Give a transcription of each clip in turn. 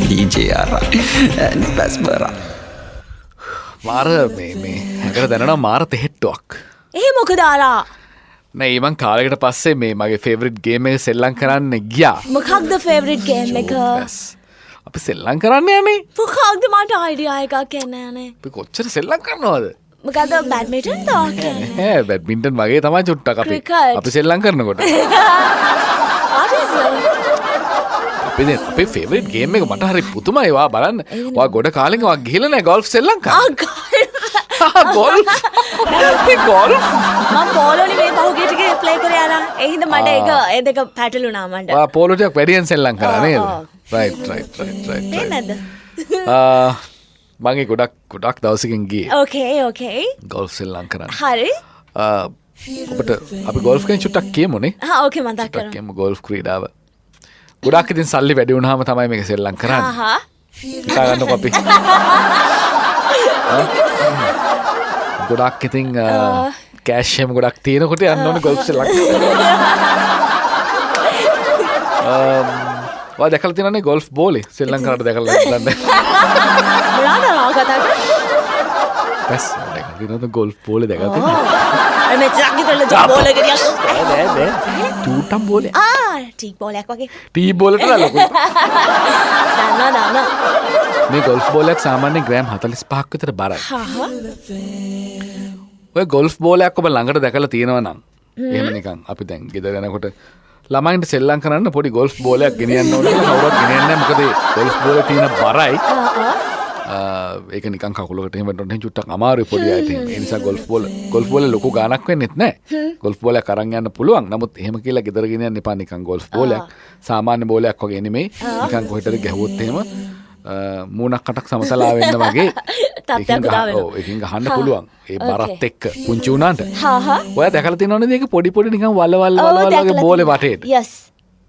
DJ Ara Pasmara මාර මේ හැකට දැනනවා මාර තෙහෙට්ටුවක්. ඒ මොකද ආරා? නෑ මං කාලෙකට පස්සේ මේ මගේ ෆේවරිට් ගේම් එක සෙල්ලම් කරන්න ගියා. මොකක්ද ෆේවරිට් ගේම් එක? අපි සෙල්ලම් කරන්න යන්නේ. මොකක්ද මට අයිඩියා එකක් එන්න යන්නේ. අපි කොච්චර සෙල්ලම් කරනවද? මොකද බැඩ්මින්ටන් දාන්නේ. බැඩ්මින්ටන් වගේ තමයි චුට්ටක් අපි සෙල්ලම් කරනකොට. අපේ ෆේවරිට් ගේම් එක මට හරි පුදුමයි. වා බලන්න. වා ගොඩ කාලෙක වා ගිහලා නෑ ගෝල්ෆ් සෙල්ලම් කරන්න. ගෝල්ෆ් මම පෝලෝනේ මේ පහුගිය ටිකේ ප්ලේ කරේ ආලා. ඒ හින්දා මට ඒ දෙක පැටළුණා මට. වා පෝලෝ ටික වැඩියෙන් සෙල්ලම් කරා නේද? රයිට්. නේද? මගේ ගොඩක් දවසකින් ගියේ. ඕකේ. ගෝල්ෆ් සෙල්ලම් කරන්න. හරි. ඔබට අපි ගෝල්ෆ් ගැන චුට්ටක් කියමුනේ. ඕකේ මතක් කරමු. කියමු ගෝල්ෆ් ක්‍රීඩාව. ගොඩක් ඉතින් සල්ලි වැඩි වුණාම තමයි මේක සෙල්ලම් කරන්නේ. හිතා ගන්නකො අපි. ගොඩක් ඉතින් කෑෂ් එහෙම ගොඩක් තියෙනකොට යන්න ඕනේ ගෝල්ෆ් සෙල්ලම්. වා දැකලා තියෙනනේ ගෝල්ෆ් බෝලේ සෙල්ලම් කරලා දැකලා නැහැ. මොනවාද කතා කරන්නේ? බස් දැකලා තියෙනවද ගෝල්ෆ් බෝලේ දැකලා තියෙනවද? මේ චක්කිතල බෝල ගෙඩියක්. නෑ. ටූටම් බෝලේ. ටී බෝලයක් වගේ. ටී බෝලට ලොකු. දන්නා. මේ ගෝල්ෆ් බෝලයක් සාමාන්‍යයෙන් ග්‍රෑම් 45ක් විතර බරයි. ඔය ගෝල්ෆ් බෝලයක් ඔබ ළඟට දැකලා තියෙනවා නම් එහෙම නිකන් අපි දැන් ගෙදර යනකොට ළමයින්ට සෙල්ලම් කරන්න පොඩි ගෝල්ෆ් බෝලයක් ගෙනියන්න ඕනේ කියලා කවුරුත් ගෙනියන්නේ නැහැ. මොකද ගෝල්ෆ් බෝලේ තියෙන බරයි. ඒක නිකන් කකුලකට එහෙම වටන්න චුට්ටක් අමාරුයි පොඩි අයට. ඒ නිසා ගෝල්ෆ් බෝලේ ලොකු ගාණක් වෙන්නෙත් නැහැ. ගෝල්ෆ් බෝලයක් අරන් යන්න පුළුවන්. නමුත් එහෙම කියලා ගෙදර ගෙනියන්න එපා නිකන් ගෝල්ෆ් බෝලයක්. සාමාන්‍ය බෝලයක් වගේ නෙමෙයි. නිකන් කොහෙටද ගැහුවොත් එහෙම මූණක් කටක් සමතලා වෙන්න වගේ ඒකින් ගහන්න පුළුවන්. ඒ බරත් එක්ක පුංචි උනාට. ඔයා දැකලා තියෙනවනේ මේක පොඩි නිකන් වලවල් වගේ බෝලේ වටේට. යස්.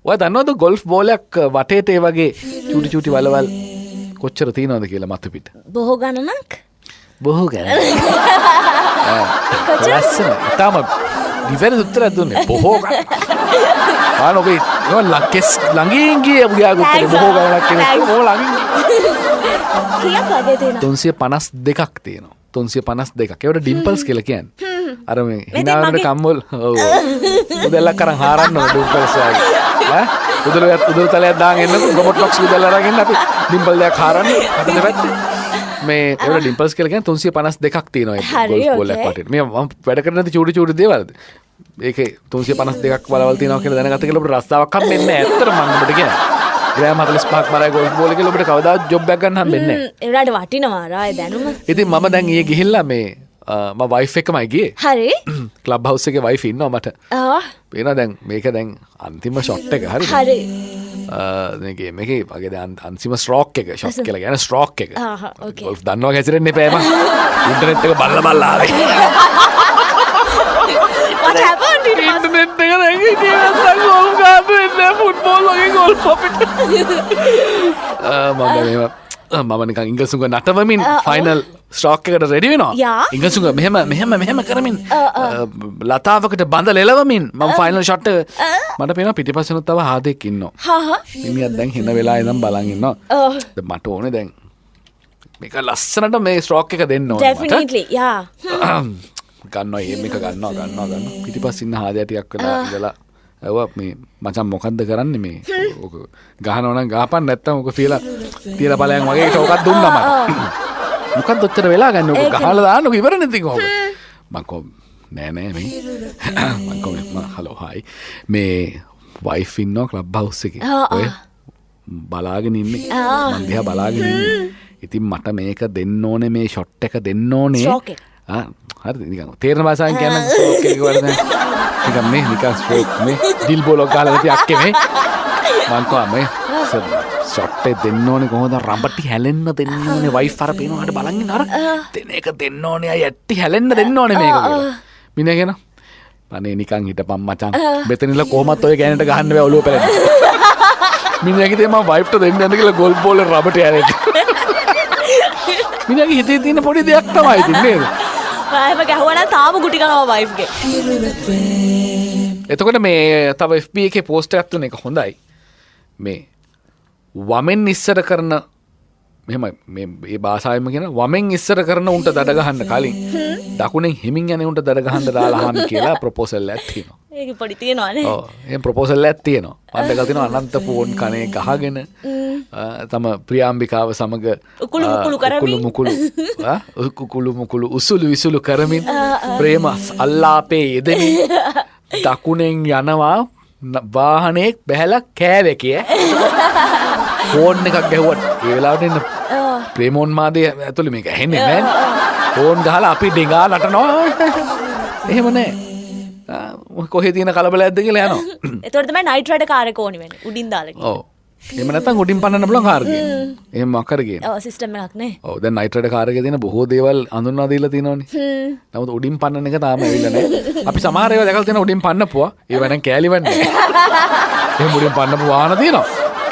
ඔයා දන්නවද ගෝල්ෆ් බෝලයක් වටේට ඒ වගේ චූටි වලවල් කොච්චර තියෙනවද කියලා මත පිට? බොහෝ ගණනක්. ලස්සන. තාම ඉවරද උත්තරයක් දුන්නේ බොහෝ ගණනක්. ආන ඔබේ ළඟින් ගියේ උත්තරේ බොහෝ ගණනක් කියන්නේ බොහෝ ළඟින්. කීයක් වගේ තියෙනවද? 352ක් තියෙනවා. 352ක්. ඒවට ඩිම්පල්ස් කියලා කියන්නේ. අර මේ හිනාවෙන කම්මල් ඔව්. උදැල්ලක් අරන් හාරන්න ඕන ඩිම්පල්ස් වගේ. උදළු තලයක් දාගෙන එන්නකො ගොබොට් බොක්ස් උදැල්ල අරගෙන අපි ඩිම්පල් දෙකක් හාරන්න අපිට පැත්තේ. මේ ඒවට ඩිම්පල්ස් කියලා කියන්නේ 352ක් තියෙනවා ඒ ගෝල්ෆ් බෝලයක් වටේට. මේ මම වැඩ කරන නැති චූටි දේවල්ද? ඒකේ 352ක් වලවල් තියෙනවා කියලා දැනගත්ත කියලා අපිට රස්තාවක් හම්බෙන්නේ නැහැ. ඇත්තටම මම ඔබට කියන්නේ. ග්‍රෑම් 45ක් බරයි ගෝල්ෆ් බෝල් එකේ ඔබට කවදාවත් ජොබ් එකක් ගන්න හම්බෙන්නේ නැහැ. ඒ වලට වටිනවා රාය දැනුම. ඉතින් මම දැන් ඊයේ ගිහිල්ලා මේ මම වයිෆ් එකමයි ගියේ. හරි. ක්ලබ් හවුස් එකේ වයිෆ් ඉන්නවා මට. පේනවා දැන් මේක දැන් අන්තිම ෂොට් එක හරිද? හරි. මේකේ වගේ දැන් අන්තිම ස්ට්‍රෝක් එක ෂොට් කියලා කියන්නේ ස්ට්‍රෝක් එක. ඕකේ. ගෝල්ෆ් දන්නවා ගැසිරෙන්න එපා මම. ඉන්ටර්නෙට් එක බලලා ආවේ. What happened? ඉන්ටර්නෙට් එක දැන් හිටියේ නැත්නම් ගෝල්ෆ් ගන්න වෙන්නේ ෆුට්බෝල් වගේ ගෝල්ෆ් අපිට. මම නිකන් ඉංග්‍රීසිංග නටවමින් ෆයිනල් ස්ට්‍රෝක් එකට රෙඩි වෙනවා. ඉංග්‍රීසිංග මෙහෙම කරමින් ලතාවකට බඳ ලෙලවමින් මම ෆයිනල් ෂොට් එක මට පේනවා පිටිපස්සෙනුත් තව හාදෙක් ඉන්නවා. මිනිහත් දැන් හින වෙලා ඉඳන් බලන් ඉන්නවා. මට ඕනේ දැන් මේක ලස්සනට මේ ස්ට්‍රෝක් එක දෙන්න ඕනේ මට. Definitely. Yeah. ගන්නවා මේක ගන්නවා පිටිපස්ස ඉන්න හාදයා ටිකක් වෙලා ඉඳලා ඇව්වා මේ මචං මොකද්ද කරන්නේ මේ ඔක ගහනවා නම් ගහපන් නැත්තම් ඔක තියලා බලයන් වගේ ඒකට ඔකක් දුන්නා මට මොකද්ද ඔච්චර වෙලා ගන්න ඔක ගහලා දාන්න ඔක ඉවරනේ ඉතින් ඔක මං කො නෑ මේ මං කො හලෝ හයි මේ වයිෆ් ඉන්නවා ක්ලබ් හවුස් එකේ ඔය බලාගෙන ඉන්නේ මං දිහා බලාගෙන ඉන්නේ ඉතින් මට මේක දෙන්න ඕනේ මේ ෂොට් එක දෙන්න ඕනේ හරි නිකන් තේරෙන භාෂාවෙන් කියන්න ස්ට්‍රෝක් එක වරද නිකන් මේ නිකන් ස්ට්‍රෝක් මේ ඩිල් බෝලක් ගහලා නැති අක්කේ මේ මං කෝ මේ ෂොට් එක දෙන්න ඕනේ කොහොමද රඹටි හැලෙන්න දෙන්න ඕනේ වයිෆ් අර පේනවාට බලන් ඉන්න අර දෙන එක දෙන්න ඕනේ අය ඇට්ටි හැලෙන්න දෙන්න ඕනේ මේක කියලා මිනිහා කියන අනේ නිකන් හිටපන් මචං මෙතනilla කොහොමත් ඔය ගෑනට ගහන්න බෑ ඔළුව පැලෙන්න මිනිහා කිව්වේ මම වයිෆ්ට දෙන්න යන්න කියලා ගෝල්ෆ් බෝලේ රබටි හැලෙන්න මිනිහාගේ හිතේ තියෙන පොඩි දෙයක් තමයි ඉතින් නේද මම ගහුවා නම් තාම ගුටි කනවා වයිෆ් ගේ. එතකොට මේ තව FB එකේ පෝස්ට් එකක් තුන එක හොඳයි. මේ වමෙන් ඉස්සර කරන මෙහෙම මේ භාෂාවෙම කියන වමෙන් ඉස්සර කරන උන්ට දඩ ගහන්න කලින් දකුණෙන් හිමින් යන උන්ට දඩ ගහන්න දාලා අහන්න කියලා ප්‍රොපෝසල් එකක් තියෙනවා. ඒක පොඩි තියෙනවානේ. ඔව්. එහෙනම් ප්‍රොපෝසල් එකක් තියෙනවා. පන්දකල් තියෙනවා අනන්ත ෆෝන් කනේ ගහගෙන තම ප්‍රියාම්බිකාව සමග උකුළු මුකුළු උසුළු විසුළු කරමින් ප්‍රේම අල්ලාපේ යෙදෙමින් දකුණෙන් යනවා වාහනේ බැහැලා කෑවේ කිය. ෆෝන් එකක් ගැහුවත් ඒ වෙලාවට එන්න ප්‍රේමෝන්මාදයේ ඇතුළේ මේක ඇහෙන්නේ නැහැ. ෆෝන් ගහලා අපි ඩිංගා නටනවා. එහෙම නැහැ. කොහේ තියෙන කලබලයක්ද කියලා යනවා. ඒතකොට තමයි නයිට් රයිඩර් කාර් එක ඕනි වෙන්නේ. උඩින් දාලා. ඔව්. එහෙම නැත්නම් උඩින් පන්නන්න පුළුවන් කාර් එකේ. එහෙම අකර ගේන. ඔව් සිස්ටම් එකක් නේ. ඔව් දැන් නයිට් රයිඩර් කාර් එකේ තියෙන බොහෝ දේවල් හඳුන්වා දීලා තියෙනවනේ. නමුත් උඩින් පන්නන එක තාම ඇවිල්ලා නැහැ. අපි සමහර ඒවා දැකලා තියෙන උඩින් පන්නපුවා. ඒව නම් කෑලි වෙන්නේ. එහෙම උඩින් පන්නපු වාහන තියෙනවා.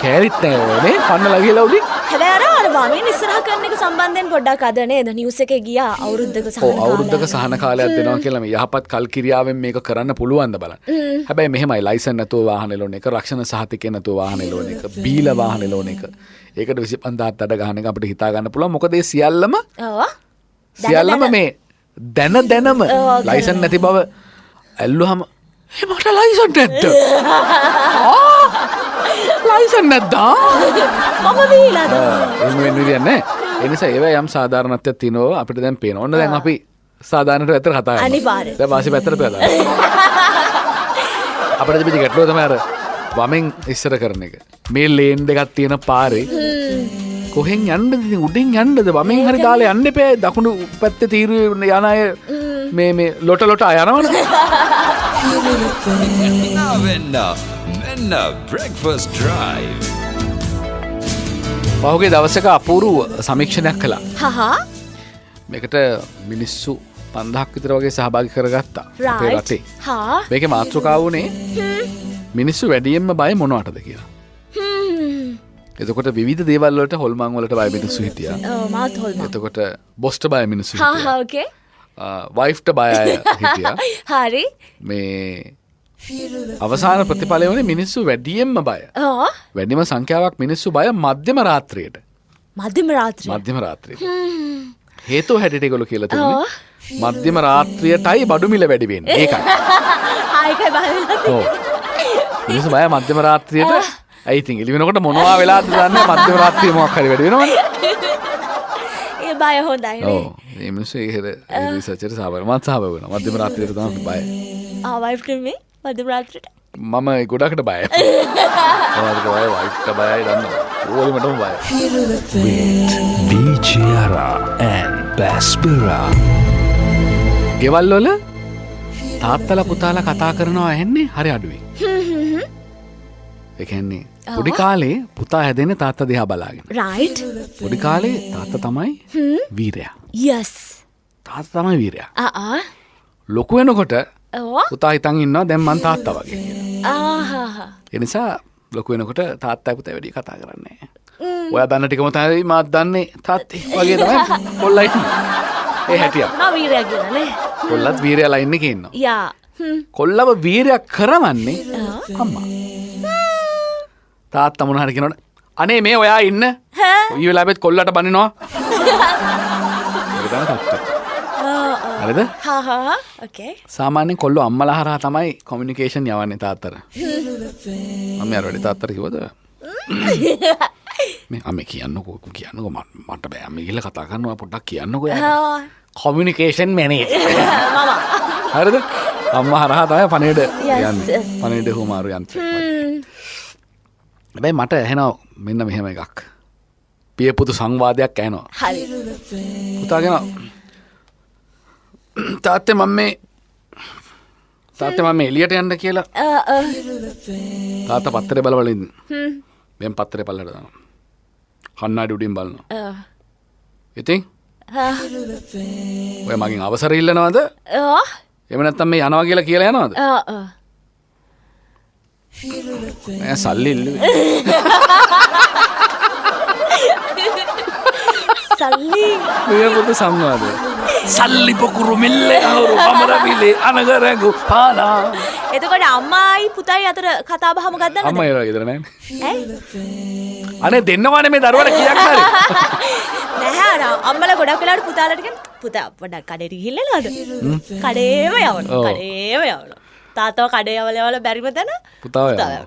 කෑලිත් නැහැ නේ. පන්නලා ගිහලා උඩින්. හැබැයි අර වමෙන් ඉස්සරහ කරන එක සම්බන්ධයෙන් පොඩ්ඩක් අද නේද නිවුස් එකේ ගියා අවුරුද්දක සහන කාලයක්. ඔව් අවුරුද්දක සහන කාලයක් දෙනවා කියලා මේ යහපත් කල්කිරියාවෙන් මේක කරන්න පුළුවන්ද බලන්න. හැබැයි මෙහෙමයි ලයිසන් නැතුව වාහන එලවන එක, රක්ෂණ සහතිකය නැතුව වාහන එලවන එක, බීලා වාහන එලවන එක. ඒකට 25000ක් අඩ ගන්න එක අපිට හිතා ගන්න පුළුවන්. මොකද ඒ සියල්ලම මේ දැනම ලයිසන් නැති බව ඇල්ලුවම මට ලයිසන් නැද්ද? ලයිසන් නැද්දා? මම බීලාද? එහෙම වෙන්න විදියක් නැහැ. ඒ නිසා ඒවා යම් සාධාරණත්වයක් තියෙනවා අපිට දැන් පේනවා. ඔන්න දැන් අපි සාධාරණට පැත්තට කතා කරනවා. අනිවාර්යයෙන්. දැන් වාසි පැත්තට පෙළලා. අපිට තිබිච්ච ගැටලුව තමයි අර වමෙන් ඉස්සර කරන එක. මේ ලේන් දෙකක් තියෙන පාරේ කොහෙන් යන්නද ඉතින් උඩින් යන්නද වමෙන් හරි දාලා යන්න එපා. දකුණු පැත්තේ තීරුවේ යන අය මේ ලොට යනවනේ. Menna breakfast drive. පහුගිය දවසක අපූර්ව සමීක්ෂණයක් කළා. හහා. මේකට මිනිස්සු 5000ක් විතර වගේ සහභාගී කරගත්තා අපේ රටේ. හා. මේකේ මාතෘකාව උනේ මිනිස්සු වැඩියෙන්ම බය මොනවටද කියලා. එතකොට විවිධ දේවල් වලට හොල්මන් වලට බය මිනිස්සු හිටියා. ඔව් මාත් හොල්මන්. එතකොට බොස්ට බය මිනිස්සු හිටියා. හා ඕකේ. වයිෆ්ට බය අය හිටියා. හරි. මේ අවසාන ප්‍රතිඵලය වුණේ මිනිස්සු වැඩියෙන්ම බය. ඔව්. වැඩිම සංඛ්‍යාවක් මිනිස්සු බය මධ්‍යම රාත්‍රියට. මධ්‍යම රාත්‍රියට. හේතුව හැටියට ඒගොල්ලෝ කියලා තිබුණේ මධ්‍යම රාත්‍රියටයි බඩු මිල වැඩි වෙන්නේ. ඒකයි. ආයිකයි බය වෙලා ඔව්. මිනිස්සු බය මධ්‍යම රාත්‍රියට. ඇයි ඉතින් එළි වෙනකොට මොනවා වෙලාද දන්නේ මධ්‍යම රාත්‍රියේ මොකක් හරි වැඩි වෙනවනේ. ඒ බය හොඳයි නේ. ඔව්. මේ මිනිස්සු ඒ රිසර්ච් එකට සහභාගී මත් සහභාගී වෙනවා. මධ්‍යම රාත්‍රියට තමයි බය. වයිෆ්ට මේ මධ්‍යම රාත්‍රියට. මම ගොඩකට බයයි. මොනවද බය වයිෆ්ට බයයි දන්නවා. ඕලිමටම බයයි. DJ Ara and Baspera. ගෙවල් වල තාත්තලා පුතාලා කතා කරනවා ඇහෙන්නේ හරි අඩුයි. ඒ කියන්නේ පොඩි කාලේ පුතා හැදෙන්නේ තාත්තා දිහා බලාගෙන. රයිට්. පොඩි කාලේ තාත්තා තමයි වීරයා. යස්. තාත්තා තමයි වීරයා. ලොකු වෙනකොට පුතා හිතන් ඉන්නවා දැන් මං තාත්තා වගේ කියලා. ඒ නිසා ලොකු වෙනකොට තාත්තා පුතා වැඩි කතා කරන්නේ නැහැ. ඔයා දන්න ටිකම තමයි මාත් දන්නේ තාත්තේ වගේ තමයි කොල්ලා ඉන්නේ. ඒ හැටියක්. නා වීරයා කියලා නේ. කොල්ලත් වීරයා ලයින් එකේ ඉන්නවා. යා. කොල්ලව වීරයක් කරවන්නේ අම්මා. තාත්තා මොන හරි කියනකොට අනේ මේ ඔයා ඉන්න. ඊ වෙලාවෙත් කොල්ලට බනිනවා. ඒක තමයි තාත්තා. හරිද? හා ඕකේ. සාමාන්‍යයෙන් කොල්ලෝ අම්මලා හරහා තමයි කොමියුනිකේෂන් යවන්නේ තාත්තට. අම්මා අර වැඩි තාත්තට කිව්වද? මේ අම්මේ කියන්නකෝ මට බෑ අම්මේ ගිහලා කතා කරනවා පොඩ්ඩක් කියන්නකෝ යාට. Communication manager. මම. හරිද? අම්මා හරහා තමයි පණේඩ යන්නේ. පණේඩ හුමාරු යන්ත්‍රය. හැබැයි මට ඇහෙනවා මෙන්න මෙහෙම එකක්. පිය පුතු සංවාදයක් ඇහෙනවා. හරි. පුතා කියනවා තාත්තේ මම එළියට යන්න කියලා. තාත්තා පත්තරේ බලවල ඉන්නේ. මෙන් පත්තරේ පල්ලට දානවා. කන්නාඩි උඩින් බලනවා. ඉතින් ඔය මගෙන් අවසර ඉල්ලනවද? එහෙම නැත්නම් මේ යනවා කියලා යනවද? මම සල්ලි ඉල්ලුවේ. සල්ලි මේ පොත සංවාදය. සල්ලි පොකුරු මිල්ලේ අහුරු අමරවිලේ අනගරගු පාලා. එතකොට අම්මායි පුතයි අතර කතා බහ මොකක්ද? අම්මා ඒවා ගෙදර නැහැ. ඇයි? අනේ දෙන්නවනේ මේ දරුවට කියක් හරි. නැහැ අර අම්මලා ගොඩක් වෙලාවට පුතාලට කියන පුතා පොඩ්ඩක් කඩේට ගිහිල්ලාද? කඩේම යවනවා. කඩේම යවනවා. තාත්තව කඩේ යවල බැරිම තැන පුතාව යවනවා.